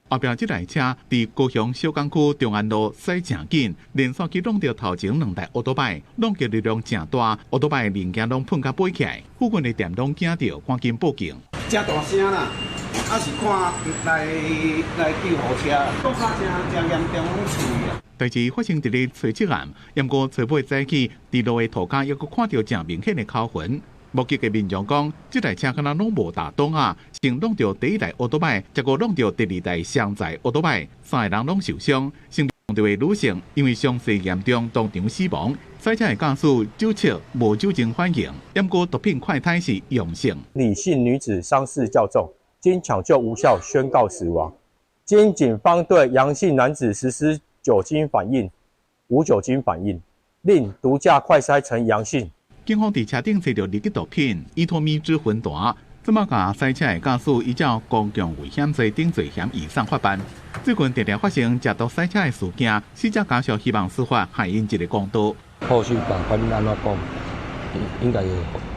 后壁这台车伫高雄小港区中安路驶正紧，连续去弄到头前2台奥多拜，弄个力量正大，奥多拜零件拢碰甲飞起来，附近的店拢惊到，赶紧报警。真大声啦！啊是看来救护车，讲卡真严重，拢处理啊。代志发生伫咧初七暗，不过初尾早起，伫路的涂骹还阁看到正明显的口痕。目击嘅民众讲，这台车敢若拢无打洞啊，先弄到第一台奥多拜，结果弄到第二台双载奥多拜，3个人拢受伤。身旁一位女性因为伤势严重，当场死亡。赛车的驾驶酒测无酒精反应，不过毒品快胎是阳性。李姓女子伤势较重，经抢救无效宣告死亡。经警方对阳性男子实施酒精反应，无酒精反应，另毒驾快筛呈阳性。警方伫车顶找到2支毒品、伊托米酯混团，这么甲赛车的驾驶依照公共危险罪等罪嫌以上法办。最近常常发生食毒赛车的事件，死者家属希望司法还因一个公道。后续法官安怎讲，应该也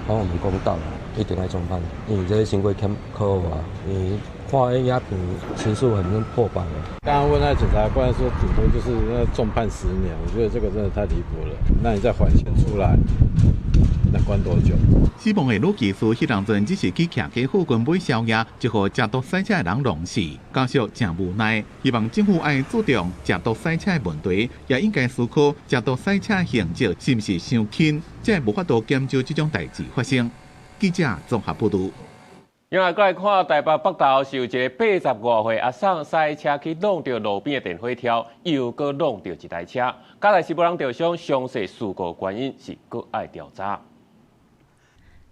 还我们公道，一定要重判，因为这些行为欠可恶啊，你看那影片情绪很破版了。刚刚问那检察官说，顶多就是那重判10年，我觉得这个真的太离谱了。那你再缓刑出来，那关多久？死亡的女技师迄当阵只是去徛街附近买宵夜，就互食毒赛车的人弄死，家属真无奈。希望政府爱注重食毒赛车的问题，也应该思考食毒赛车的刑责是不是伤轻，才无法度减少这种代志发生。记者综合报道。另外，再来看台北北投是有一个85岁阿桑赛车去弄到路边的电火条，又搁弄到一台车，加来是无人受伤，详细事故原因是搁爱调查。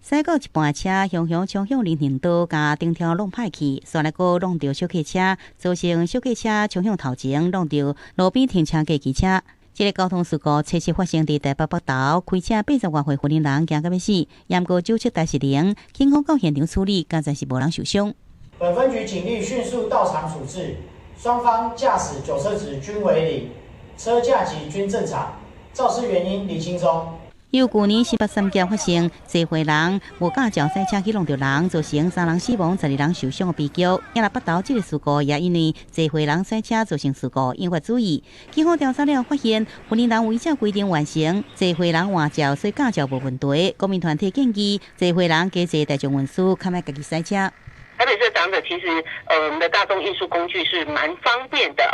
驶过一半车，向冲向人行道，甲顶条弄歹去，煞来搁弄到小客车，造成小客车冲向头前，弄到路边停车机车。这个交通事故确实发生伫台北北投，开车80多岁婚姻人惊到要死，也过酒测大是零，警方到现场处理，刚才是无人受伤。本分局警力迅速到场处置，双方驾驶酒测值均为0，车架级均正常，肇事原因厘清中。由去年18三件发生，侪岁人无驾照赛车去弄到人，造成3人死亡、12人受伤的悲剧。也来北投这个事故，也因为侪岁人赛车造成事故，引发注意。警方调查了发现，婚姻人违照规定完成，侪岁人换照，所以驾照无问题。公民团体建议，侪岁人加坐大众运输，看卖家己赛车。台北市的长者其实，我们的大众运输工具是蛮方便的。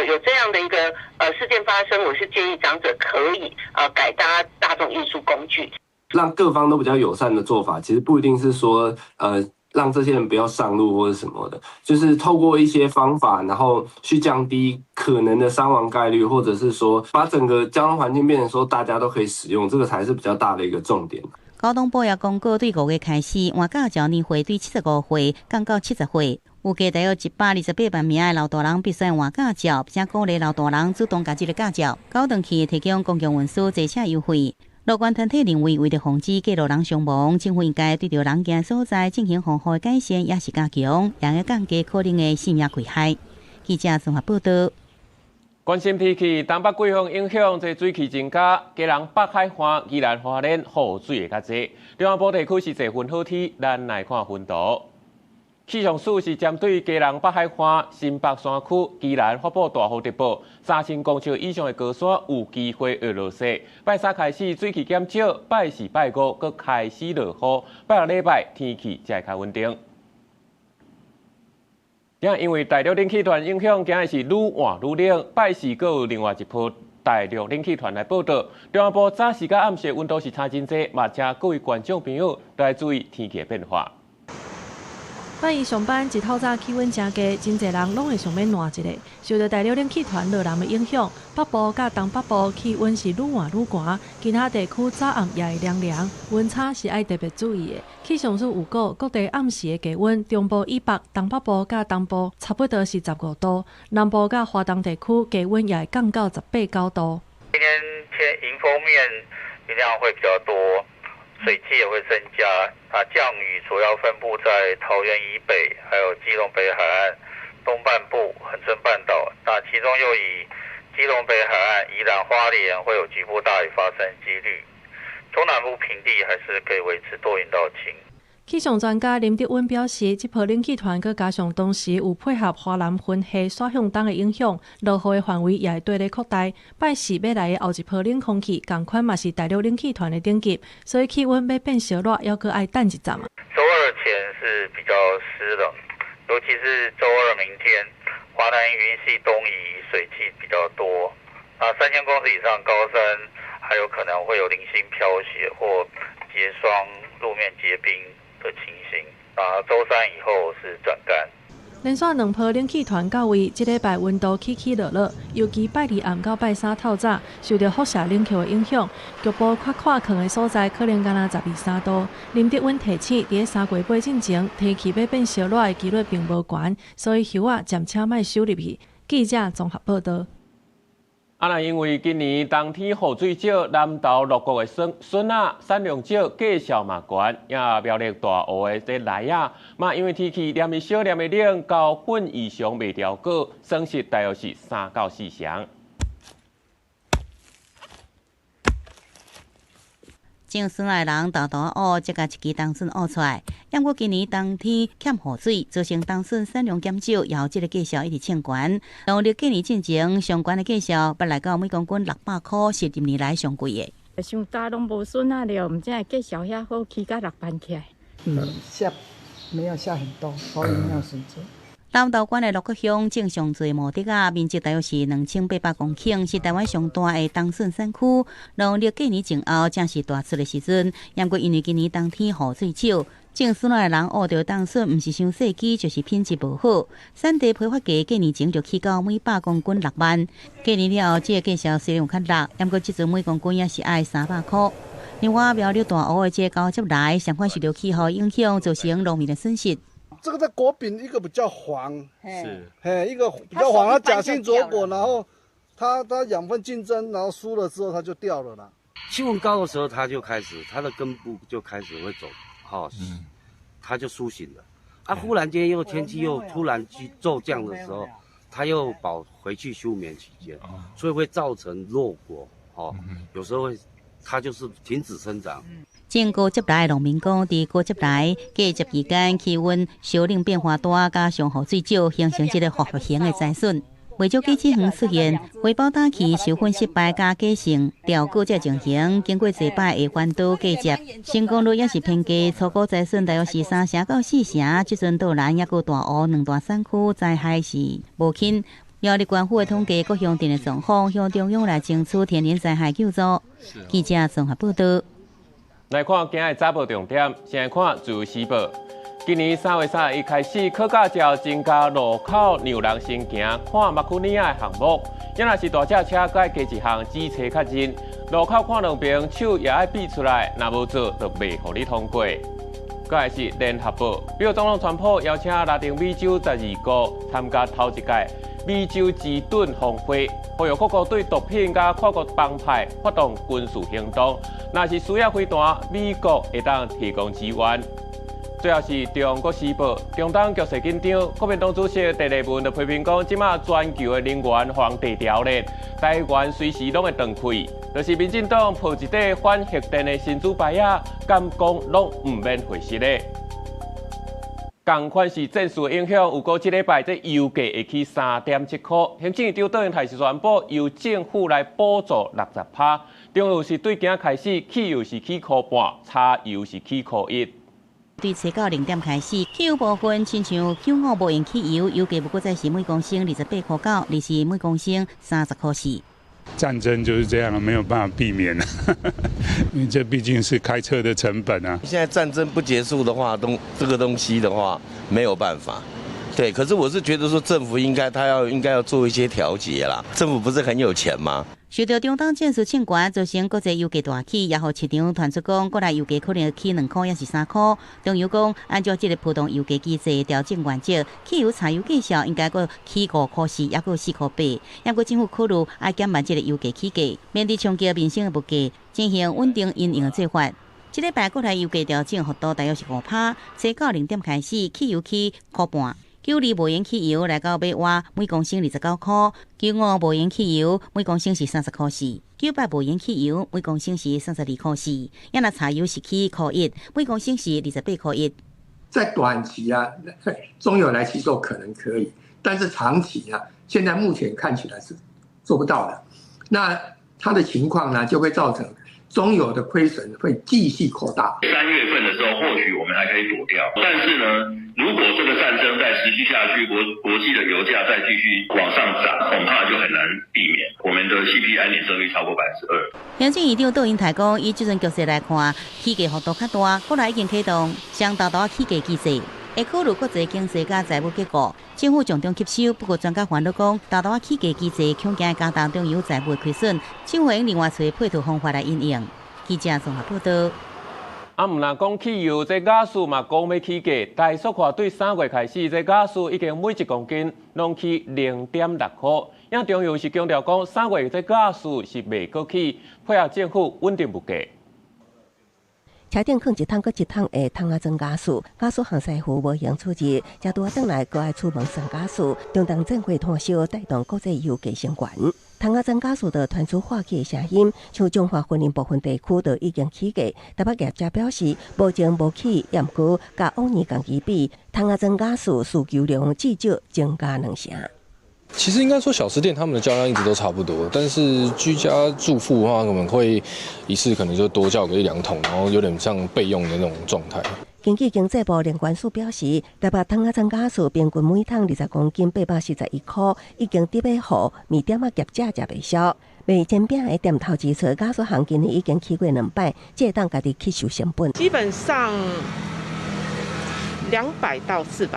有这样的一个事件发生，我是建议长者可以改搭大众运输工具，让各方都比较友善的做法，其实不一定是说让这些人不要上路或者什么的，就是透过一些方法，然后去降低可能的伤亡概率，或者是说把整个交通环境变成说大家都可以使用，这个才是比较大的一个重点。交通部也公告，对5月开始，换驾照年岁对75岁降到70岁，有加大约128万名的老大人必须换驾照，并且鼓励老大人主动加这个驾照。高等期提供公共运输坐车优惠。乐观团体认为，为了防止过路人伤亡，政府应该对着人行所在进行防护的改善，也是加强，也要降低可能的性命危害。记者综合报道。关心天气，东北季风影响，这水汽增加，基隆北海岸、宜兰花莲雨水会较济。中南部地区是侪云好天，咱来看云图。气象署是针对基隆北海岸、新北山区、宜兰发布大雨特报，3000公尺以上的高山有机会会落雪。拜三开始水汽减少，拜四、拜五搁开始落雨，拜6礼拜天气才会较稳定。因为大陆冷气团影响，今日是愈换愈冷。拜四阁有另外一波大陆冷气团来报道。中南部早时甲暗时温度是差真济，嘛请各位观众朋友都要注意天气的变化。拜一上班一透早气温真低，真侪人拢会想要暖一下。受到大陆冷气团落南的影响，北部甲东北部气温是愈换愈寒，其他地区早暗也会凉凉，温差是爱特别注意的。气象署预告，各地暗时的低温，中部以北、东北部甲东部差不多是15度，南部甲华东地区低温也会降到18、9度。今天迎风面雨量会比较多。水汽也会增加，降雨主要分布在桃园以北，还有基隆北海岸东半部、恒春半岛。那其中又以基隆北海岸、宜兰花莲会有局部大雨发生几率。中南部平地还是可以维持多云到晴。气象专家林德温表示，这波冷气团佮加上当时有配合华南分系刷向东的影响，落雨的范围也会对咧扩大。拜四要来的后一波冷空气，同款嘛是大陆冷气团的顶级，所以气温要变小热，要搁爱等一站。周二前是比较湿冷，尤其是周二明天，华南云系东移，水汽比较多。3000公尺以上高山还有可能会有零星飘雪或结霜、路面结冰的情形。周三以后是转干。连续2波冷气团到位，这礼拜温度起起落落，尤其拜二暗到拜三透早，受到辐射冷却的影响，局部较看空的所在可能干那12、13度。林德温提醒，在3月8进前，天气要变小热的几率并无悬，所以叶暂且莫收入去。记者综合报道。那因为今年冬天雨水少，南投六国的笋啊产量少，价销嘛悬，也苗栗大湖的这梨啊，嘛因为天气黏的少，黏的冷，高粉异常未调果，损失大约是3到4成。种笋的人豆豆乌，才甲一支冬笋乌出来。不过今年冬天欠雨水，造成冬笋产量减少，也有这个价销一直欠悬。农历过年进前，上悬的价销捌来到每公斤600块，是10年来上贵的。想大拢无笋啊了，唔知价销遐好，起到600起来。下没有下很多，所以没有损失。南投县的鹿谷乡种上侪亩地啊，面积大约是2800公顷，是台湾上大的冬笋产区。农历过年前后，正是大出的时阵。不过因为今年冬天雨水少，种笋的人学到冬笋，唔是伤细枝，就是品质无好。产地批发价过年前就起到每100公斤6万，过年了后，这个价销虽然有较落，不过这阵每公斤也是爱300块。另外，苗栗大湖的这高接来，相关受到气候影响，造成农民的损失。这个在果柄一个比较黄，是，一个比较黄，它假性着果，然后它养分竞争，然后输了之后它就掉了啦。气温高的时候，它就开始它的根部就开始会走，它就苏醒了。忽然间又天气又突然骤降的时候，它又回去休眠期间，所以会造成落果，有时候会它就是停止生长。种高接来的农民讲，伫高接来过节期间气温小冷变化大，加上雨水少，形成一个复合型的灾损。为少过节远出现花苞打气受粉失败加假性调果这情形，经过几摆的关渡过节，成功率也是偏低，初果灾损大约是3成到4成。即阵到南也有大湖2大产区灾害是无轻。苗栗县府的统计，各乡镇的状况向中央来争取天然灾害救助。记者综合报道。来看今日早报重点，先来看自由时报。今年3月31开始，考驾照增加路口让人先行看马库尼亚的项目，也若是大车车，该加一项指车较认，路口看两边手也爱比出来，若无做就袂互你通过。再来是联合报，美国总统川普邀请拉丁美洲12国参加头一届美洲之盾峰会，呼吁各国对毒品甲跨国帮派发动军事行动。若是需要飞弹，美国会当提供支援。最后是《中国时报》，中东局势紧张，国民党主席陈立文就批评讲，即马全球的能源皇帝条例，台湾随时拢会断开，就是民进党抱一块反核电的新主牌啊，敢讲拢唔免回失的。同款是战事影响，有过这礼拜这油价会起3.7块，行政院长邓英还是宣布由政府来补助60%，中油是对今开始汽油是起1.5块，柴油是起1.1块。对初到0点开始，汽油部分亲像95无用汽油，油价不过再是每公升28块9，利是每公升30块4。战争就是这样了，没有办法避免了，因为这毕竟是开车的成本啊。现在战争不结束的话，这个东西的话没有办法。对，可是我是觉得说政府应该要做一些调节啦。政府不是很有钱吗？受到中东战事欠悬，造成国际油价大起，也予市场传出讲，国内油价可能会起2块，也是3块。中油讲，按照这个波动油价机制调整原则，汽油、柴油价销应该阁起5块4，也阁4块8。也过政府考虑爱减慢这个油价起价，面对冲击民生的物价，进行稳定运营的做法。这礼拜国内油价调整幅度大约是5%，初到0点开始，汽油起1块半。，92无烟汽油来到买瓦每公升29块，95无烟汽油每公升是30块4，98无烟汽油每公升是32块4，也那柴油是起1块1，每公升是28块1。在短期啊，中油来吸收可能可以，但是长期啊，现在目前看起来是做不到的。那它的情况呢，就会造成中油的亏损会继续扩大。3月份的时候，或许我们还可以躲掉，但是呢，如果这个战争再持续下去，国际的油价再继续往上涨，恐怕就很难避免我们的 CPI 年增率超过2%。行政院长杜英台讲，以这阵局势来看，起价幅度较大，国内已经启动相大大起价机制。会考虑国际经济甲财务结构，政府从中吸收。不过专家烦恼讲，大大起价机制恐惊加大中油财务的亏损，政府应另外找配套方法来应用。记者综合报道。毋若讲汽油这加速嘛，讲要起价，但速看对3月开始，这加速已经每1公斤拢起0.6块。因中油是强调讲，3月这加速是未过起，配合政府稳定物价。车顶放一桶搁一桶的桶仔装加速，加速行师傅无闲处置，车多转来搁爱出门上加速，中东正会摊销带动国际油价升悬。桶仔装加速的传出化气的声音，像中华云林部分地区都已经起价。台北业者表示，无情无起，也毋过甲往年同期比，桶仔装加速需求量至少增加2成。其实应该说，小吃店他们的交量一直都差不多，但是居家住户的话，我们会一次可能就多叫个1-2桶，然后有点像备用的那种状态。经济经济部林官署表示，台北桶仔装加速平均每桶20公斤841块，已经伫要互面点仔业者食袂消。卖煎饼的店头指出，加速行今年已经起过2摆，这当家己吸收成本。基本上200到400。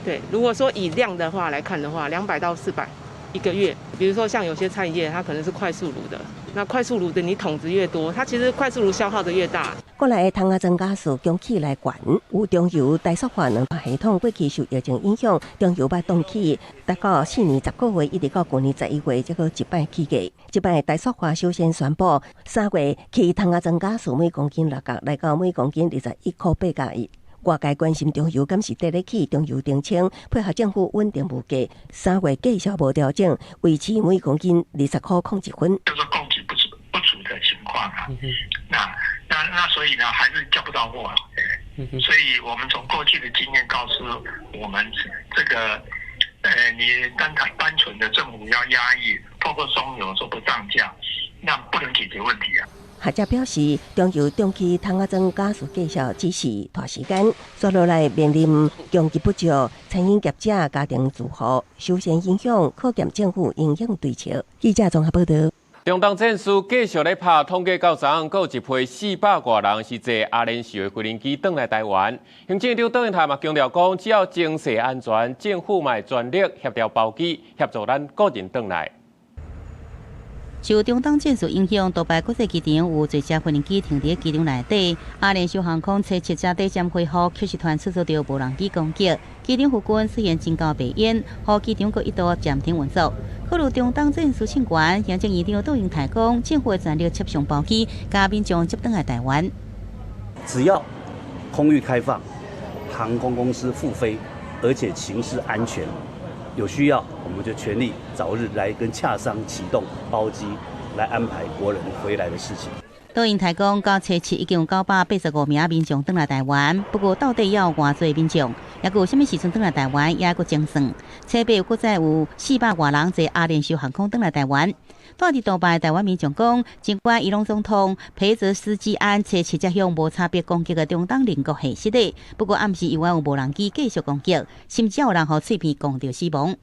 对，如果说以量的话来看的话，200到400一个月。比如说像有些餐饮业，它可能是快速炉的，那快速炉的你桶子越多，它其实快速炉消耗的越大。国内的桶仔装加速供气来悬，有中油大塑化2系统过去受疫情影响，中油捌冻起，达到4年10个月，一直到去年11月，才搁一摆起价。这摆大塑化首先宣布，3月起桶仔装加速每公斤6角，来到每公斤21块8角1。外界关心中油敢是第咧起中油定清，配合政府稳定物价，3月继续无调整，维持每公斤20块01分。叫做供给不足的情况啊，那所以呢，还是叫不到货啊。所以我们从过去的经验告诉我们，这个你单纯的政府要压抑，透过中油说不涨价，那不能解决问题啊。学者表示，中油中期桶仔装加速继续只是拖时间，接落来面临供给不足、餐饮业者家庭住户首先影响，可见政府应应对策。记者综合报道。中东战士继续咧拍，统计到昨暗，有一批400多人是坐阿联酋的飞行机返来台湾。行政长邓英台嘛强调讲，只要经济安全，政府嘛全力协调包机，协助咱个人返来。受中东战事影响，杜拜国际机场有侪架飞行机停伫机场内底。阿联酋航空初7架底站恢复，却是团受到无人机攻击。机场附近虽然真高白烟，互机场阁一度暂停运作。考虑中东战事情悬，行政院长杜英台讲，政府会全力接上包机，甲民众接返来台湾。只要空域开放，航空公司复飞，而且情势安全。有需要，我们就全力早日来跟洽商启动包机，来安排国人回来的事情。杜英台讲，到初7已经有985名民众返来台湾，不过到底要有偌侪民众，也有啥物时阵返来台湾，也阁精算。初8阁再有400多人坐阿联酋航空返来台湾。住伫杜拜台湾民众讲，尽管伊朗总统裴泽斯基安初7架向无差别攻击的中东邻国系失利，不过暗时依然有无人机继续攻击，甚至有人互脆片攻到死亡。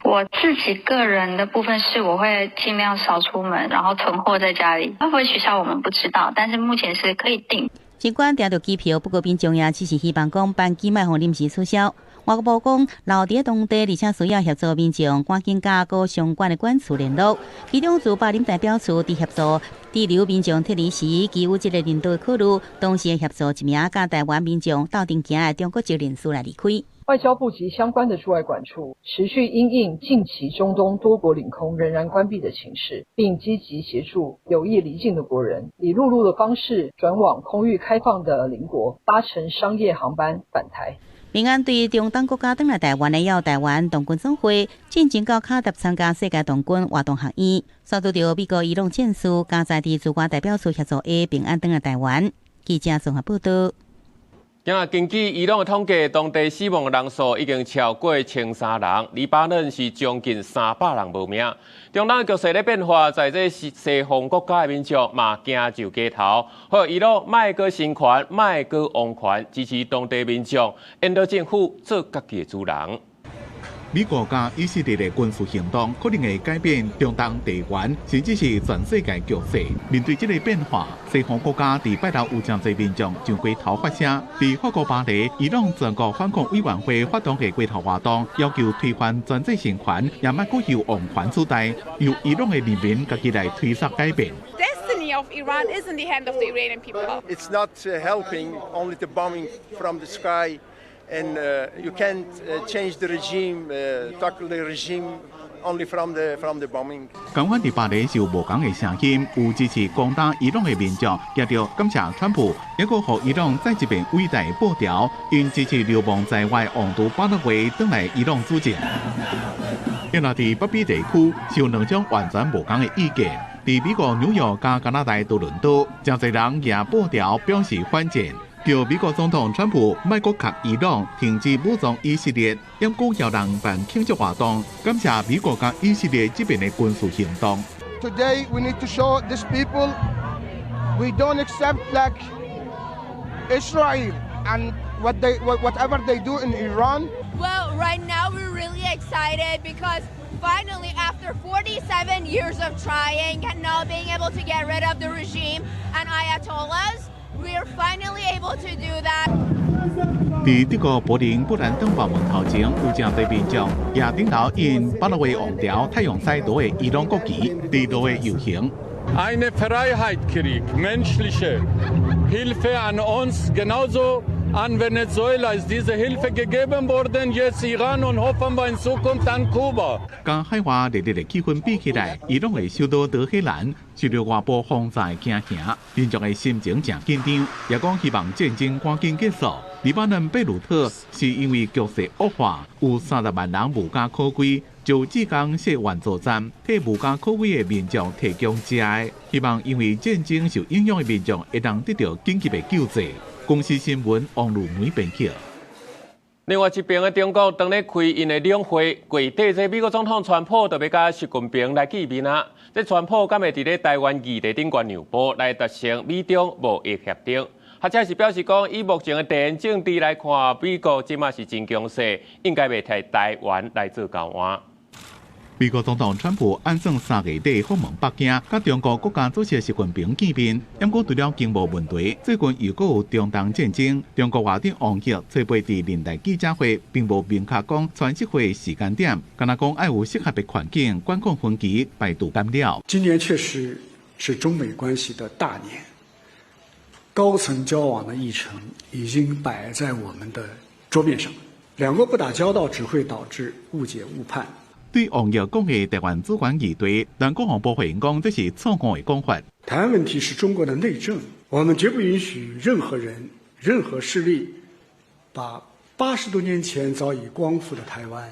我自己个人的部分是，我会尽量少出门，然后囤货在家里。会不会取消我们不知道，但是目前是可以订。尽管订到机票，不过民众也只是希望讲班机莫互临时取消。外交部讲，留伫当地，而且需要协助民众赶紧加固相关的管处联络。其中驻巴林代表处伫协助滞留民众撤离时，基于这个人道的考虑，同时协助一名甲台湾民众斗阵行的中国籍人士来离开。外交部及相关的驻外管处持续因应近期中东多国领空仍然关闭的情势，并积极协助有意离境的国人以陆路的方式转往空域开放的邻国，搭乘商业航班返台。民安对中东国家转来台湾的要台湾童军总会进前到卡达参加世界童军活动学院，刷到到美国伊朗战士加在地驻外代表处协助的平安转来台湾。记者综合报道。今日根据伊朗的统计，当地死亡人数已经超过1300人，黎巴嫩是将近300人无命。中东的局势咧变化，在这西方国家的民众嘛惊就街头，呼吁伊朗卖个新权，卖个王权，支持当地民众，引导政府做家己的主人。美国加以色列的军事行动可能会改变中东地缘，甚至是全世界局势。面对这个变化，西方国家伫拜六有真侪民众上街头发声。伫法国巴黎，伊朗全国反恐委员会发动的街头活动，要求推翻专制政权，也莫搁由王权取代，由伊朗的人民家己来推动改变。Destiny of Iran is in the hand of the Iranian people. It's not helping only the bombing from the sky. And you can't change the regime, tackle the regime only from the bombing. 港湾伫巴黎是有无同的声音，有支持攻打伊朗的民众，也着感谢川普，也阁互伊朗再一遍伟大的报条，因支持流亡在外王储巴勒维转来伊朗主政。另外，伫北美地区是有两种完全无同的意见。伫美国纽约加加拿大多伦多，真侪人也报条表示反战。叫美国总统川普莫搁靠伊朗停止武装以色列，也鼓摇人办庆祝活动，感谢美国甲以色列这边的军事行动。Today we need to show these people we don't accept like Israel and whatever they do in Iran. Well, right now we're really excited because finally, after 47 years of trying and not being able to get rid of the regime and Ayatollahs.We are finally able to do that. 伫德国柏林布兰登堡门头前，有真侪民众也顶头因巴勒维王朝太阳赛道的伊朗国旗伫路的游行。Eine Freiheitskrieg, menschliche Hilfe an uns, genauso.An Venezuela ist diese Hilfe gegeben worden, jetzt Iran und hoffen wir in Zukunft an Kuba. 甲海外热烈的气氛比起来，伊朗的首都德黑兰受到外部风灾惊吓，民众的心情真紧张，也讲希望战争赶紧结束。黎巴嫩贝鲁特是因为局势恶化，有30万人无家可归，就志工设援助站，替无家可归的民众提供食的，希望因为战争受影响的民众会当得到紧急的救济。公司新闻网络媒编辑。另外一边的中国当咧开因的两会，月底这美国总统川普就要甲习近平来见面啊。这川普敢会伫咧台湾议题顶悬让步来达成美中贸易协定？或者是表示讲，以目前的地缘政治来看，美国即马是真强势，应该袂替台湾来做交换。美国总统川普按算3月底访问北京，甲中国国家主席习近平见面。不过除了经贸问题，最近又阁有中东战争。中国外长王毅吹背伫年代记者会，并无明确讲传习会时间点，敢若讲爱有适合的环境管控分歧，百度干了。今年确实是中美关系的大年，高层交往的议程已经摆在我们的桌面上。两国不打交道，只会导致误解误判。对王毅讲的台湾主权议题，但国防部回应讲这是错误的讲法。台湾问题是中国的内政，我们绝不允许任何人、任何势力把80多年前早已光复的台湾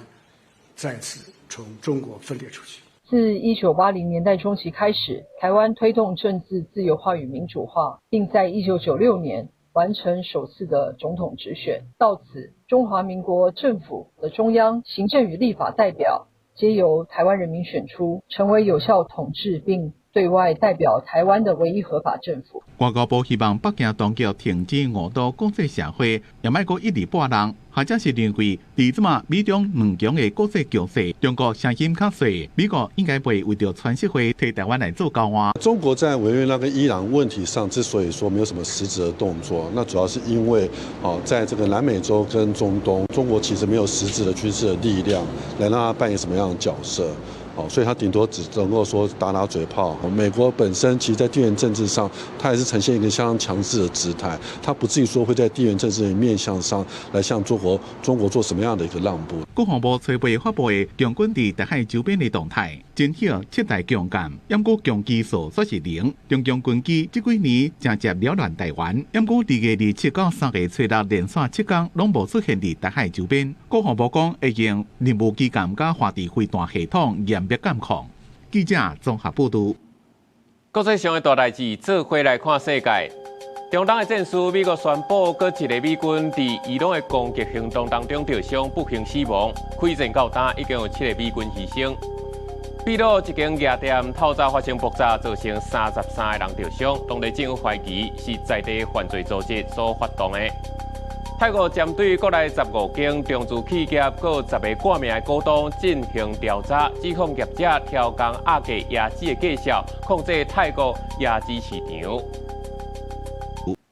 再次从中国分裂出去。自1980年代中期开始，台湾推动政治自由化与民主化，并在1996年完成首次的总统直选。到此，中华民国政府的中央行政与立法代表皆由台湾人民选出，成为有效统治并对外代表台湾的唯一合法政府。外交部希望北京当局停止误导国际社会，也莫阁一直拨人，或者是认为伫即马美中两强的国际局势，中国声音较细，美国应该袂为着传习会替台湾来做交换。中国在委内瑞拉跟伊朗问题上之所以说没有什么实质的动作，那主要是因为在这个南美洲跟中东，中国其实没有实质的军事的力量来让他扮演什么样的角色。所以他顶多只能够说打打嘴炮。美国本身其实在地缘政治上，它也是呈现一个相当强势的姿态，它不至于说会在地缘政治的面向上来向中国做什么样的一个让步。国防部吹背发布的共军伫台海周边的动态，真晓7大强舰，因过强机数却是0。中共军机这几年正接扰乱台湾，因过2月27到3月初6连续7天拢无出现伫台海周边。国防部讲已经任务机构甲华地飞弹系统严密监控。记者综合报道。国际上的大代志，做回来看世界。中东的战事，美国宣布，搁一个美军伫伊朗的攻击行动当中受伤，不幸死亡。开战到今，已经有7个美军牺牲。秘鲁一间夜店透早发生爆炸，造成33个人受伤。当地政府怀疑是在地犯罪组织所发动的。泰国针对国内15间中资企业，搁10个挂名的股东进行调查，指控业者调降压价椰子的价效，控制泰国椰子市场。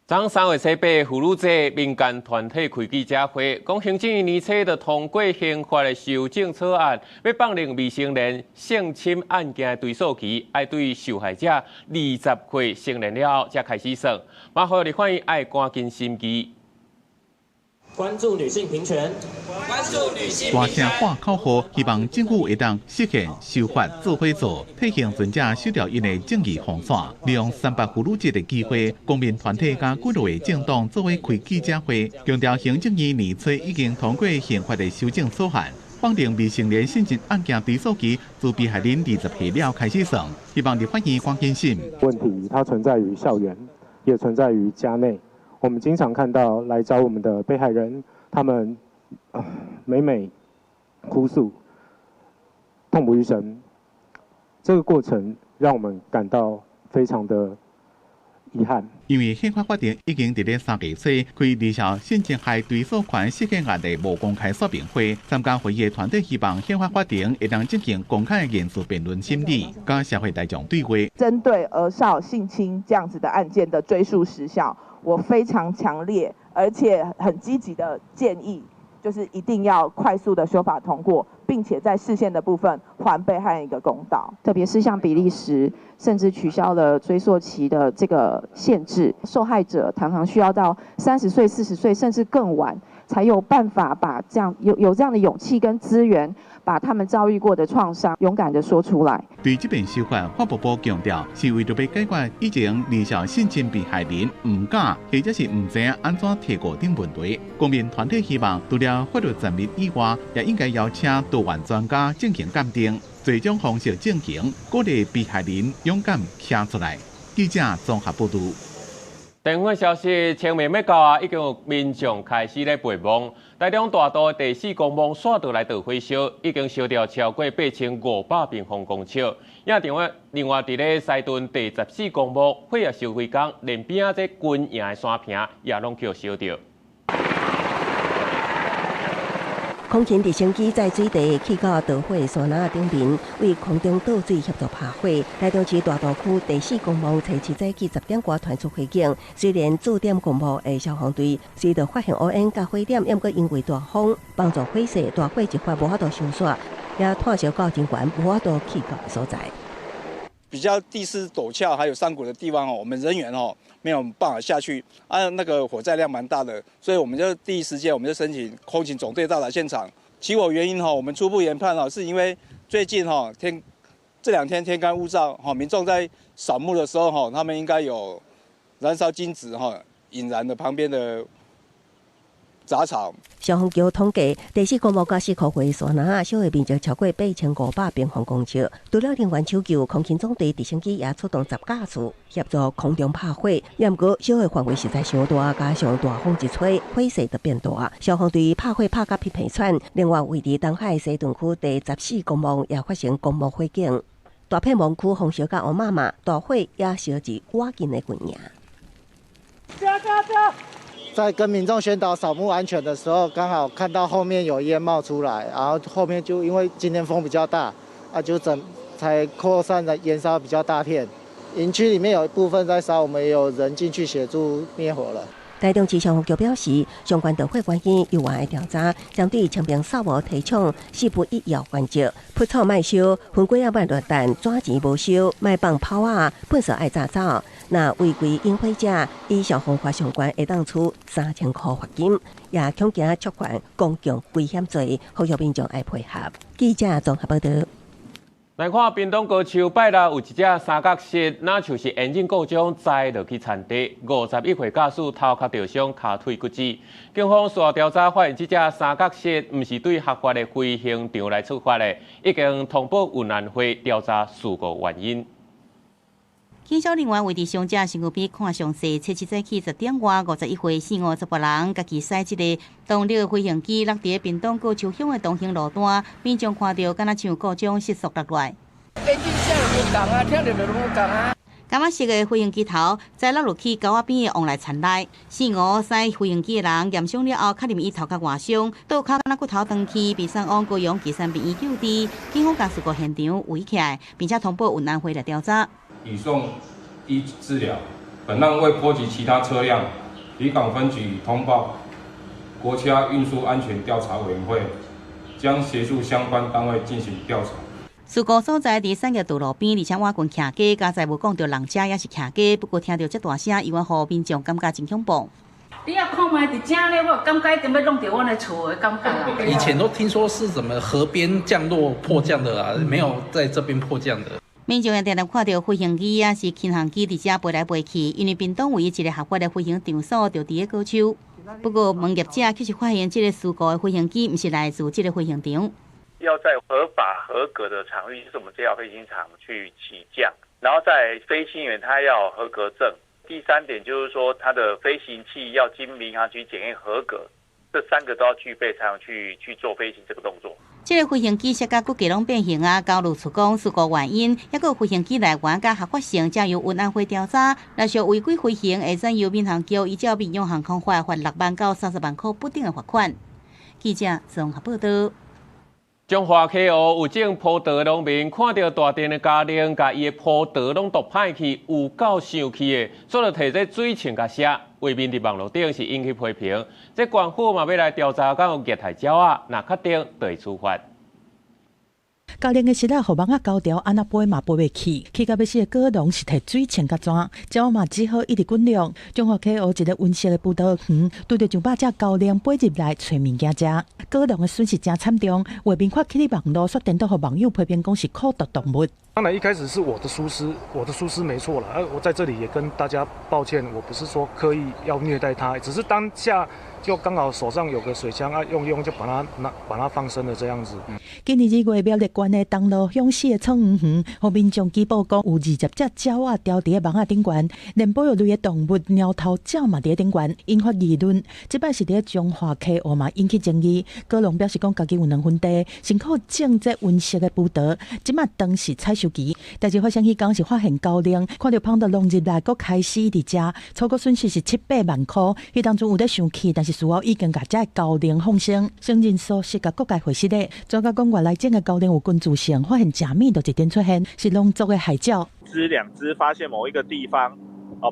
昨3月18，妇女节民间团体开记者会，讲行政院年初就通过刑法的修正草案，要放令未成年性侵案件的追诉期，要对受害者20岁成年了后才开始算。马后你欢迎爱赶紧心机。关注女性平权，关注女性大声喊口号，希望政府会当实现修法做伙做，替幸存者守掉因的正义防线。利用300妇女节的机会，公民团体甲几类政党作为开记者会，强调行政院年初已经通过刑法的修正草案，放定未成年性侵案件追诉期自被害人20岁了开始算，希望立法院关心。问题它存在于校园，也存在于家内。我们经常看到来找我们的被害人，他们每每哭诉，痛不欲生。这个过程让我们感到非常的遗憾。因为宪法法庭已经伫咧3月初开2项性侵害追诉权释宪案的无公开说明会，参加会议的团队希望宪法法庭会当进行公开的言辞辩论审理，甲社会大众对话。针对儿少性侵这样子的案件的追诉时效，我非常强烈而且很积极的建议，就是一定要快速的修法通过，并且在释宪的部分还被害人一个公道。特别是像比利时，甚至取消了追溯期的这个限制，受害者常常需要到30岁、40岁，甚至更晚，才有办法把这样有这样的勇气跟资源，把他们遭遇过的创伤勇敢的说出来。对这边修法，法务部强调，是为了要解决以前离校性侵被害人唔敢或者是唔知影安怎提告等问题。公民团体希望，除了法律层面以外，也应该邀请多元专家进行鉴定，最种方式进行，鼓励被害人勇敢站出来。记者综合报道。电讯消息，清明要到啊，已经有民众开始咧备忘。台中大道第4公墓线道来倒火烧，已经烧掉超过8500平方公尺。另外伫咧西屯第14公墓火也烧几工，连边仔这军营的山坪也拢叫烧掉。空勤直升机在水地去到导火山那顶面，为空中倒水协助拍火。台中市大道区第4公墓初7早起10点多传出火警，虽然驻点公墓的消防队随着发现乌烟甲火点，也毋过因为大风帮助火势大火一发无法度收煞，也炭烧到真悬，无法度去到的所在。比较地势陡峭还有山谷的地方我们人员没有办法下去，那个火灾量蛮大的，所以我们就第一时间我们就申请空勤总队到达现场。起火原因我们初步研判是因为最近这2天天干物燥民众在扫墓的时候他们应该有燃烧金纸引燃了旁边的杂草。消防局统计，第4公墓甲4棵火山那烧的面积超过8500平方公尺。除了人员抢救，空勤总队直升机也出动10架次协助空中拍火。也毋过烧的范围实在伤大，加上大风一吹，火势就变大。消防队拍火拍甲皮皮喘。另外，位于东海西屯区第14公墓也发生公墓火警，大片墓区风烧甲乌麻麻，大火也烧至瓦近的军营。在跟民众宣导扫墓安全的时候，刚好看到后面有烟冒出来，然后后面就因为今天风比较大，就才扩散的燃烧比较大片。营区里面有一部分在烧，我们也有人进去协助灭火了。台中市消防局表示，相关导火原因由外调查，针对清明扫墓提倡4不1要原则，扑草卖烧，焚鬼卖落弹，纸钱无烧，卖放炮啊，粪扫爱炸走。那违规引火者，以消防法相关会当处3000块罚金，也恐惊触犯公共危险罪，呼吁民众爱配合。记者综合报道。来看屏东高树拜六有一只三角蜥，那像是烟瘾故障栽落去田地，51岁驾驶头壳受伤，脚腿骨折。警方事后调查发现，这只三角蜥不是对合法的飞行场来出发的，已经通报运安会调查事故原因。警消人员为伫伤者身躯边看详细，测试早起10点外，51岁姓吴18人，家己驶一个动力飞行机落伫屏东高树乡的东行路段，民众看到敢若像故障失速落来。飞机声无共啊，听着就拢共啊。感觉色的飞行机头栽落去沟仔边的往来田内，姓吴驶飞行机的人验伤了后，确认伊头壳外伤，倒脚敢若骨头断去，被送往高雄基山病院救治。警方将事故现场围起来，并且通报运安会来调查。移送医治疗，本案未波及其他车辆，离港分局通报国家运输安全调查委员会，将协助相关单位进行调查。事故所在伫产业道路边，而且瓦棍徛街，加在无讲到人家也是徛街，不过听到这大声，伊互民众感觉真恐怖。你要看卖伫正咧，我感觉一定要弄到我的厝的感觉啊。以前都听说是什么河边降落迫降的啊，没有在这边迫降的。民众也常常看到飞行机也是轻航机伫遮飞来飞去，因为屏东唯一一个合法的飞行场所就伫个高树。不过，问业者确实发现这个事故的飞行机不是来自这个飞行场。要在合法合格的场域，就是我们这条飞行场去起降，然后在飞行员他要有合格证。第三点就是说，他的飞行器要经民航局检验合格，这3个都要具备，才能去做飞行这个动作。这个飞行机设甲骨架拢变形啊，交路处讲事故原因，还有飞行机来源甲合法性，将由运安会调查。若属违规飞行，会转由民航局依照民用航空法罚6万到30万块不等的罚款。记者综合报道。中华溪湖有种葡萄农民看到大店的家庭，甲伊的葡萄拢毒歹去，有够生气的，所以摕这水枪甲写，画面伫网络顶是引起批评。这官府嘛要来调查，敢有虐待鸟仔，若确定就会处罚。教练的膝仔，互网仔高潮，安那飞嘛飞袂起。去到要死的果农是摕水枪甲钻，鸟嘛只好一直滚量。中华溪湖一个温室的葡萄园，拄着200只高粱飞入来找物件食，果农的损失真惨重。画面发起网络，刷电到互网友批评讲是酷毒动物。当然一开始是我的疏失没错了，我在这里也跟大家抱歉，我不是说刻意要虐待它，只是当下就刚好手上有个水枪啊，用就把它放生了这样子。今年2月，苗栗县的东路乡市的创园园，互民众举报讲有20只鸟仔吊伫个网仔顶悬，连保育类的动物猫头鸟嘛伫个顶悬，引发议论。这摆是伫中华溪湖嘛引起争议。果农表示讲家己有2分地，辛苦种这温室的葡萄，即摆当是采收期。但是发生迄天是发现高粱，看到碰到农入来，佫开始伫遮，超过损失是7-8万块。迄当中有咧生气，但是事后已经甲这高粱放生，承认疏失甲各界回失的。专家讲，原来种的高粱有菌株性，发现假面就一点出现，是农作的海鸟。2只发现某一个地方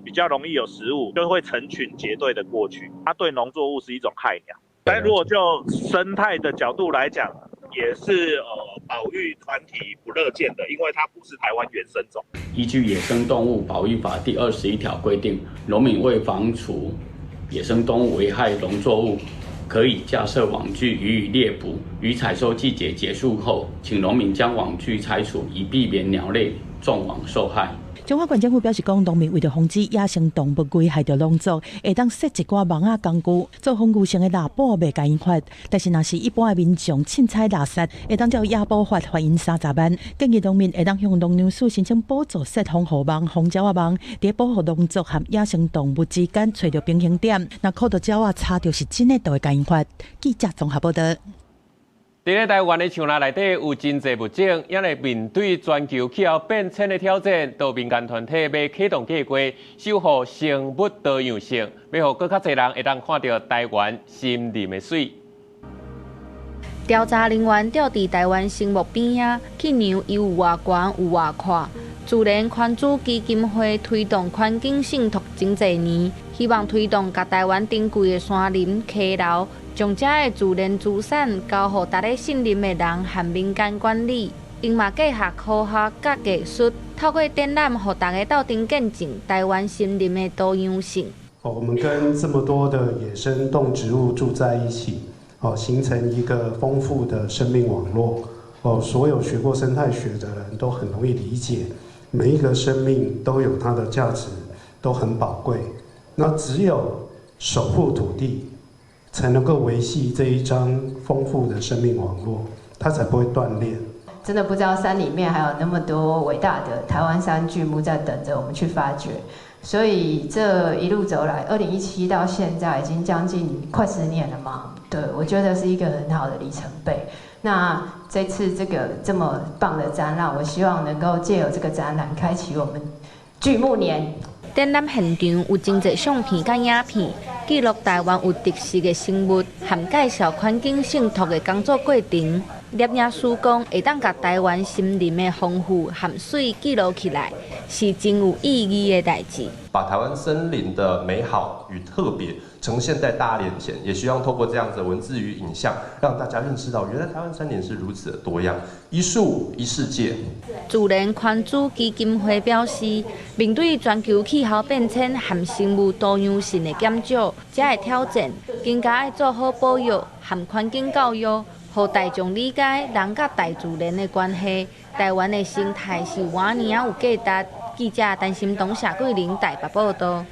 比较容易有食物，就会成群结队的过去，它对农作物是一种害鸟。但如果就生态的角度来讲，也是保育团体不乐见的，因为它不是台湾原生种。依据《野生动物保育法》第21条规定，农民为防除野生动物危害农作物，可以架设网具予以猎捕。于采收季节结束后，请农民将网具拆除，以避免鸟类撞网受害。中华县政府表示讲，农民为了防止野生动物危害到农作，会当设一寡网仔工具，做防具性的垃圾袂甲因罚。但是若是一般的民众凊彩垃圾，会当照野保法罚因30万。建议农民会当向农粮署申请补助，设防护网、防鸟仔网，伫保护农作和野生动物之间找到平衡点。若靠到鸟仔查到是真的，就会甲因罚。记者综合报道。伫台湾的树林内底有真侪物种，也来面对全球气候变迁的挑战，到民间团体要启动计划，守护生物多样性，要互更较侪人会当看到台湾森林的水。调查人员调伫台湾生物边仔，去量伊有偌悬有偌宽。自然圈子基金会推动环境信托真侪年，希望推动甲台湾珍贵的山林、溪流。将这的自然资产交予逐个信任的人和民间管理，因嘛结合科学甲艺术，透过展览，予大家斗阵见证台湾森林的多样性。我们跟这么多的野生动植物住在一起，形成一个丰富的生命网络。所有学过生态学的人都很容易理解，每一个生命都有它的价值，都很宝贵。那只有守护土地，才能够维系这一张丰富的生命网络，它才不会断裂。真的不知道山里面还有那么多伟大的台湾山巨木在等着我们去发掘。所以这一路走来，2017到现在已经将近快10年了嘛。对，我觉得是一个很好的里程碑。那这次这个这么棒的展览，我希望能够借由这个展览，开启我们巨木年。展览现场有真侪相片甲影片，记录台湾有特色的生物，含介绍环境信托的工作过程。摄影师讲，会当甲台湾森林的丰富含水记录起来，是真有意义的代志。把台湾森林的美好与特别呈现在大家眼前，也希望透过这样子的文字与影像，让大家认识到，原来台湾森林是如此的多样，一树一世界。自然关注基金会表示，面对全球气候变迁和生物多样性的减少，这个挑战，更加要做好保育和环境教育，让大众理解人甲大自然的关系。台湾的生态是偌尼有价值。记者陈心东、谢桂玲台北报道。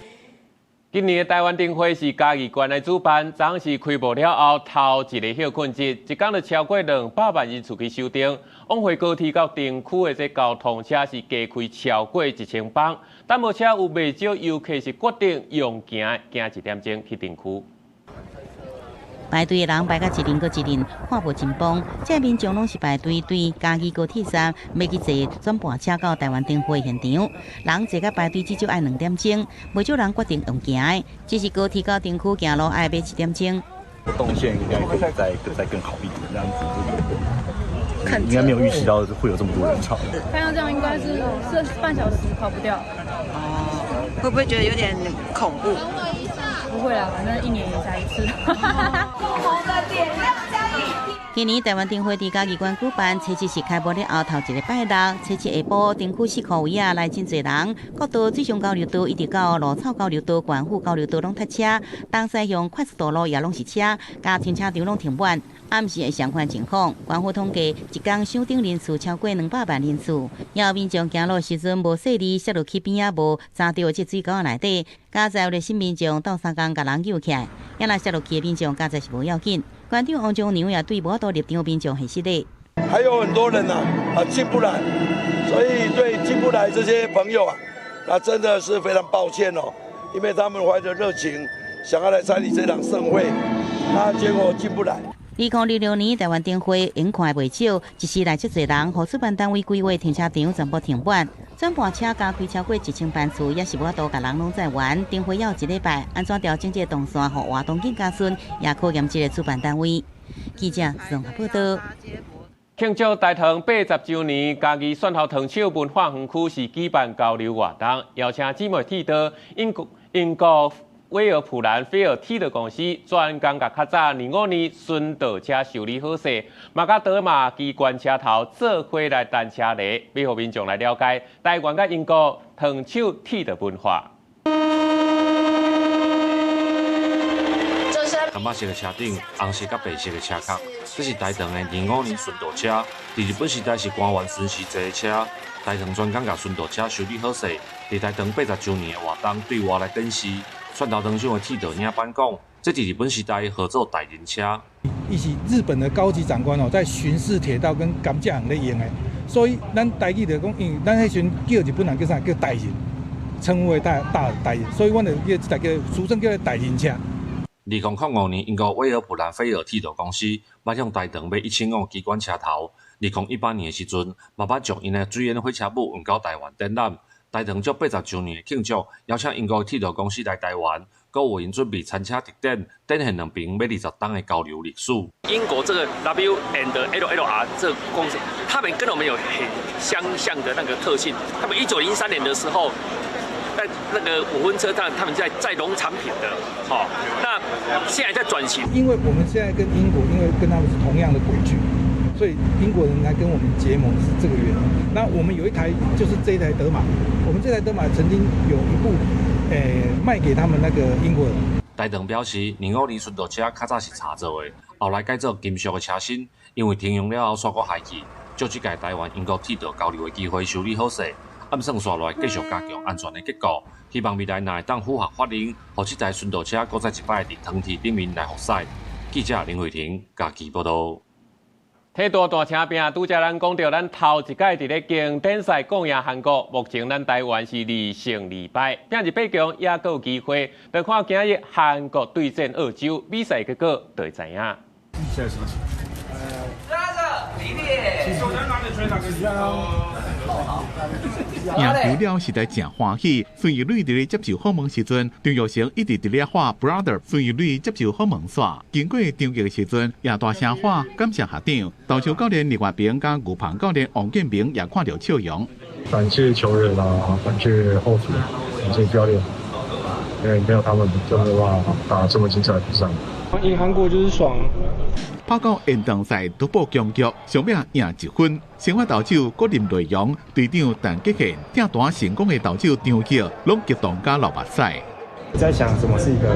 今年的台湾灯会是嘉义县的主办，昨是开幕了后头一个休困日，一天就超过200万人次去收灯。往回高铁到灯区的这交通车是加开超过1000班，但无车有不少游客是决定用行1点钟去灯区。排队的人排到一人搁一人，看无真棒。这民众拢是排队对嘉义高铁站要去坐转盘车到台湾灯会现场。人坐甲排队至少要2点钟，不少人决定用行的，只是高铁到灯区行路要买1点钟。动线应该可以再更好一点，这样子应该没有预期到会有这么多人潮。看到这样应该是半小时跑不掉。会不会觉得有点恐怖？不会啦，反正1年也才一次。今年台湾灯会伫嘉义县举办，初一是开幕了后头一个拜六，初七下晡灯区4块位啊来真侪人，国道水上交流道一直到芦草交流道、关户交流道拢塞车，东西向快速道路也拢是车，加停车场拢停满。暗时的相关情况，关户统计一天上灯人次超过200万人次，也有民众行路时阵无细力，摔落去边啊无扎到这水沟内底，加在有的新民众到3工甲人救起来，也若摔落去的民众加在是无要紧。馆长王忠良也对无多入场民众很失礼。还有很多人进不来，所以对进不来这些朋友那真的是非常抱歉哦，因为他们怀着热情想要来参与这场盛会，那结果进不来。2026年台湾灯会人看未少，一时来遮侪人，互主办单位规划停车场全部停满，转盘车加开超过1000班次，也是无多甲人拢在玩。灯会要1礼拜，安怎调整这动线，互活动更加顺，也考验这个主办单位。记者综合报道。庆祝大塘80周年，嘉义蒜头糖厂文化园区是举办交流活动，邀请姊妹铁道英国威尔普兰菲尔铁道公司专工甲较早25年顺道车修理好势，嘛甲德马机关车头做伙来单车礼，要互民众来了解台湾甲英国糖厂铁道文化。蓝白色的车顶，红色甲白色的车壳，这是台糖的25年顺道车。伫日本时代是官员巡视坐的车，台糖专工甲顺道车修理好势，伫台糖80周年的活动对外来展示。蒜头糖厂的铁道领班讲，这是日本时代合作代人车。伊是日本的高级长官在巡视铁道跟甘蔗行咧用的，所以咱台语就讲，因为咱迄时叫日本人叫啥叫代人，称为大代人，所以阮就叫这个俗称叫代人车。2005年，英国威尔普兰菲尔铁道公司捌向台糖买1000辆机关车头。2018年的时阵，嘛捌将因的水烟火车母运到台湾展览。台糖足80周年的庆祝，邀请英国铁道公司来台湾，搁为因准备餐车特典，展现两边要20档的交流历史。英国这个 W&LLR 这个公司，他们跟我们有很相像的那个特性。他们1903年的时候，在那个5分车站，他们在农产品的，那现在在转型。因为我们现在跟英国，因为跟他们是同样的轨距。所以英国人来跟我们结盟是这个原因。那我们有一台就是这一台德马，我们这台德马曾经有一部，卖给他们那个英国人。台糖表示，25年顺道车较早是茶做的，后来改做金属的车身，因为停用了后煞搁坏去。借这届台湾英国铁道交流的机会修理好势，暗算下来继续加强安全的结构，希望未来若会当符合法令，让这台顺道车搁再一摆伫汤体顶面来服驶。记者林慧婷家己报道。铁道大车兵拄则咱讲到，咱头一届伫咧经典赛攻赢韩国，目前咱台湾是2胜2败，并入八强也阁有机会。就看今日韩国对战澳洲，比赛结果就会知影。现在心情。赢球了实在真欢喜。孙艺磊伫咧接受访问时阵，张玉成一直伫咧喊 brother。孙艺磊接受访问煞，经过张玉的时阵，也大声喊感谢校长。投球教练李华平甲牛棚教练王建平也看到笑容。感谢球员啊，感谢后厨，感谢教练，因为没有他们，就没有办法打这么精彩的比赛。赢韩国就是爽。跑到延长赛突破僵局，上面赢1分。生活投手郭林内容队长陈吉宪订单成功的投手张杰，拢激动加流目屎。在想什么是一个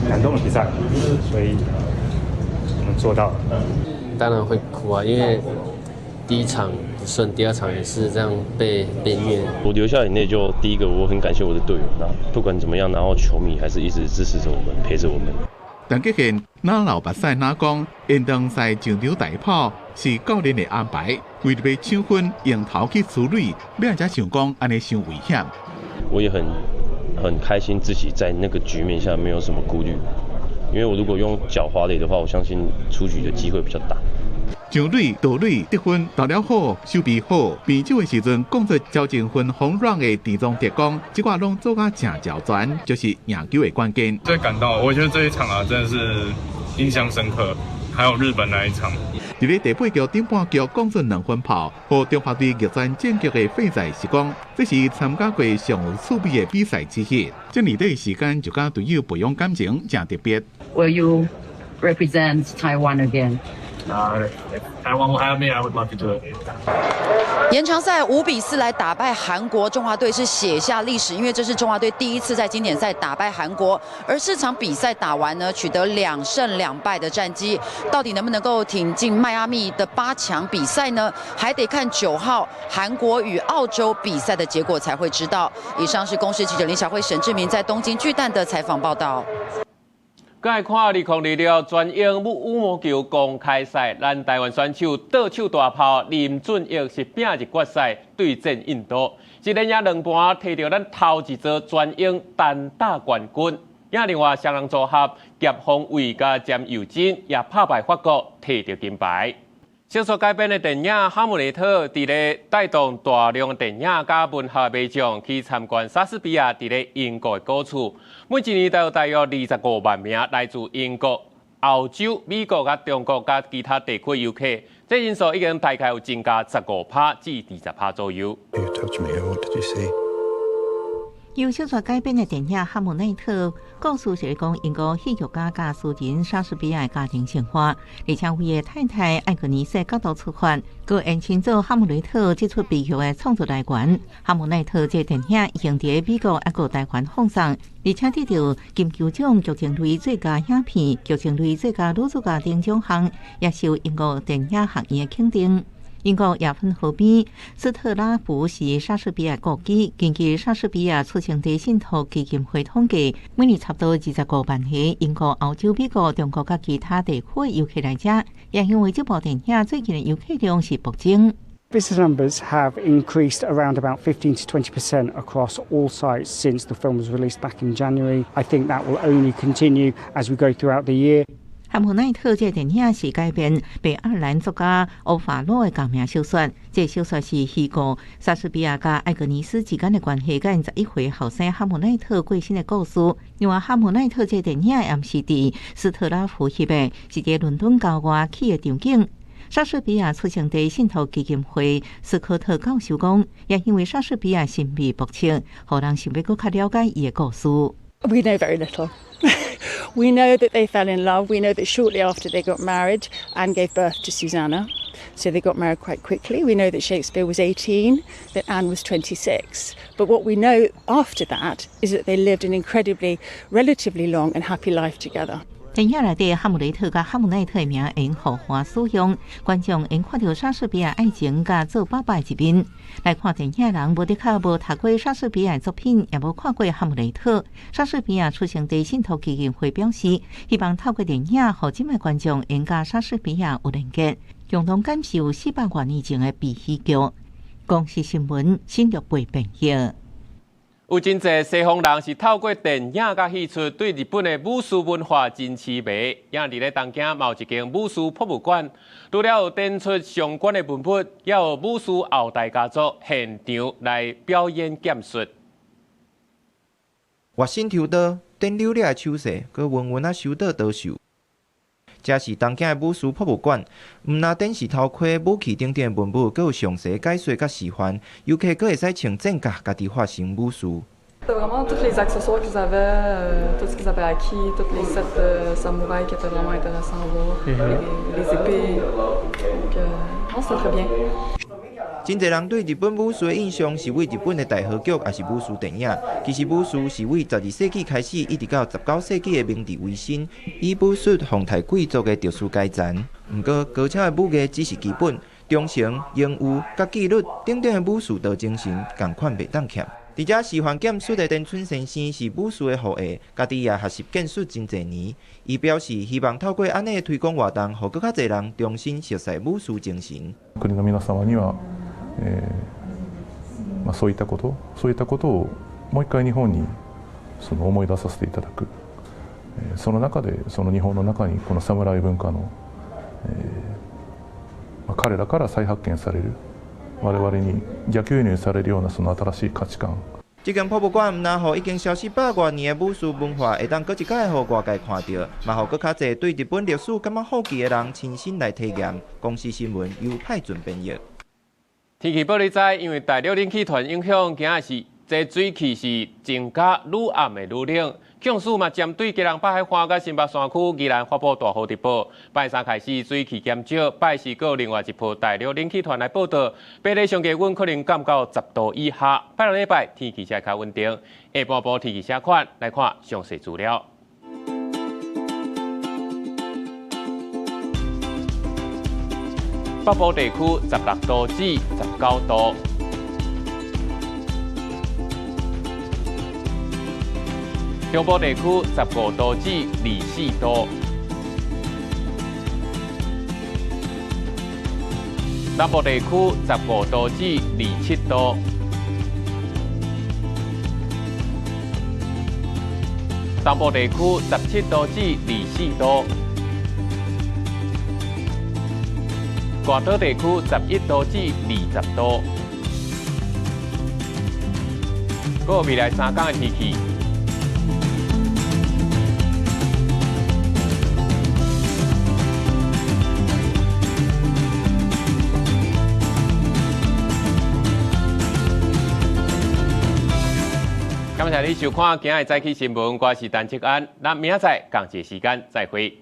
感动的比赛，所以我们做到了。当然会哭啊，因为第一场不顺，第二场也是这样被虐。我留下眼泪就第一个，我很感谢我的队友，那不管怎么样，然后球迷还是一直支持着我们，陪着我们。陈吉宪哪流目屎哪讲，延长赛上场大炮是教练的安排，为了要抢分，用头去处理，你才想讲安尼伤危险。我也很开心自己在那个局面下没有什么顾虑，因为我如果用脚滑垒的话，我相信出局的机会比较大。上垒、倒垒得分投了好，守备好，变手的时阵讲出赵正勋轰软的地中特工，这挂拢做甲正脚转，就是赢球的关键。最感动，我觉得这一场啊，真的是印象深刻。还有日本那一场。伫咧第8局顶半局攻出2分炮，和中华队逆转战局的费仔是讲，这是参加过上有趣味的比赛之一。这年底时间就甲队友培养感情，真特别。Will you represent Taiwan again? If Taiwan will have me, I would love to do it. 延长赛5-4来打败韩国，中华队是写下历史，因为这是中华队第一次在经典赛打败韩国。而4场比赛打完呢，取得2胜2败的战绩，到底能不能够挺进迈阿密的8强比赛呢？还得看9号韩国与澳洲比赛的结果才会知道。以上是公视记者林小慧、沈志明在东京巨蛋的采访报道。再看2026全英羽毛球公开赛，咱台湾选手倒手大炮林俊逸是拼入决赛对战印度，一连赢2盘，摕到咱头一座全英单打冠军。另外双人组合叶枫伟加詹佑珍也拍败法国，摕到金牌。小说改编的电影《哈姆雷特》伫咧带动大量的电影甲文学迷众去参观莎士比亚伫咧英国的故厝。每一年都有大约25万名来自英国、澳洲、美国甲中国甲其他地区游客，这人数已经大概有增加15%至20%左右。由小说改编的电影《哈姆内特》，故事是讲英国戏剧家加诗人莎士比亚的家庭生活，而且为太太艾格尼斯角度出发，佮延伸做《哈姆雷特》这出悲剧的创作来源。《哈姆内特》这电影已经伫美国、还有台湾放送，而且得到金球奖剧情类最佳影片、剧情类最佳女主角等奖项，也受英国电影学院的肯定。英国亚芬河边，斯特拉福是莎士比亚故居。根据莎士比亚出生地信托基金会统计，每年差不多25万个英国、澳洲、美国、中国及其他地区的游客来遮，也因为这部电影最近的游客量是暴增。Visitor numbers have increased around about 15 to 20% across all sites since the film was released back in January. I think that will only continue as we go throughout the year. 哈姆奈特这电影是改编北爱尔兰作家欧法洛的同名小说。这小说是虚构莎士比亚甲艾格尼斯之间的关系，甲21岁后生哈姆奈特过身的故事。另外，哈姆奈特这电影也是伫斯特拉福翕的，是伫伦敦郊外起的场景。莎士比亚出生地信托基金会斯科特教授讲，也因为莎士比亚神秘博识，互人想要更加了解伊的故事。We know very little. We know that they fell in love. We know that shortly after they got married, Anne gave birth to Susanna. So they got married quite quickly. We know that Shakespeare was 18, that Anne was 26. But what we know after that is that they lived an incredibly, relatively long and happy life together. 电影内底哈姆雷特甲哈姆奈特的名因互花使用，观众因看到莎士比亚爱情甲做爸爸的一面。来看电影的人无的确无读过莎士比亚的作品，也无看过哈姆雷特。莎士比亚出生地信托基金会表示，希望透过电影，互今卖观众因甲莎士比亚有连结，共同感受400多年前的悲喜剧。公视新闻新竹报报道。有真侪西方人是透过电影甲戏出对日本的武术文化真痴迷，也伫咧东京嘛有一间武术博物馆，除了有展出相关的文物，也有武术后代家族现场来表演剑术。活身抽刀、电流力的手势，佮稳稳啊手倒刀手。这是东京的武术博物馆，毋但展示头盔、武器等等文物，佮有详细解说佮示范，游客佮会使穿战甲，家己发成武术。Vraiment tous les accessoires qu'ils avaient, tout ce qu'ils avaient acquis, tous les sets de samouraïs qui étaient vraiment intéressants à voir, les épées, donc non, c'était très bien. 真侪人对日本武术的印象是为日本的大河剧，也是武术电影。其实武术是为12世纪开始，一直到19世纪的明治维新，以武术皇太贵族的特殊阶层。不过，高超的武艺只是基本，忠诚、勇武、甲纪律等等的武术道精神，同款袂当欠。而且示范剑术的田村先生是武术的后裔，家己也学习剑术真侪年。伊表示希望透过安尼的推广活动，让更较侪人重新熟悉武術精神。国の皆様には、そういったことをもう一回日本に思い出させていただく。その中で日本の中にこの侍文化の、彼らから再発見される。我々に逆輸入されるような新しい価値観。这间博物馆唔但互已经消失100多年的武术文化，会当搁一摆互外界看到，嘛互搁较侪对日本历史感觉好奇的人亲身来体验。公视新闻由派准编译。天气报你知，因为大陆冷气团影响，今仔是这水汽是增加愈暗的愈冷。警署嘛针对基隆北海岸甲新北山区宜兰发布大雨特报，拜三开始水汽减少，拜四有另外一波大陆冷气团来报道，北日上低温可能降到10度以下。拜六礼拜天气才较稳定。下半部天气写款来看详细资料。北部地区16度至19度。中部地区15度至24度，南部地区15度至27度，东部地区17度至24度，大岛地区11度至20度。个未来3天的天气。感谢你收看今日早起新闻，我是陈志安，咱明仔载同一时间再会。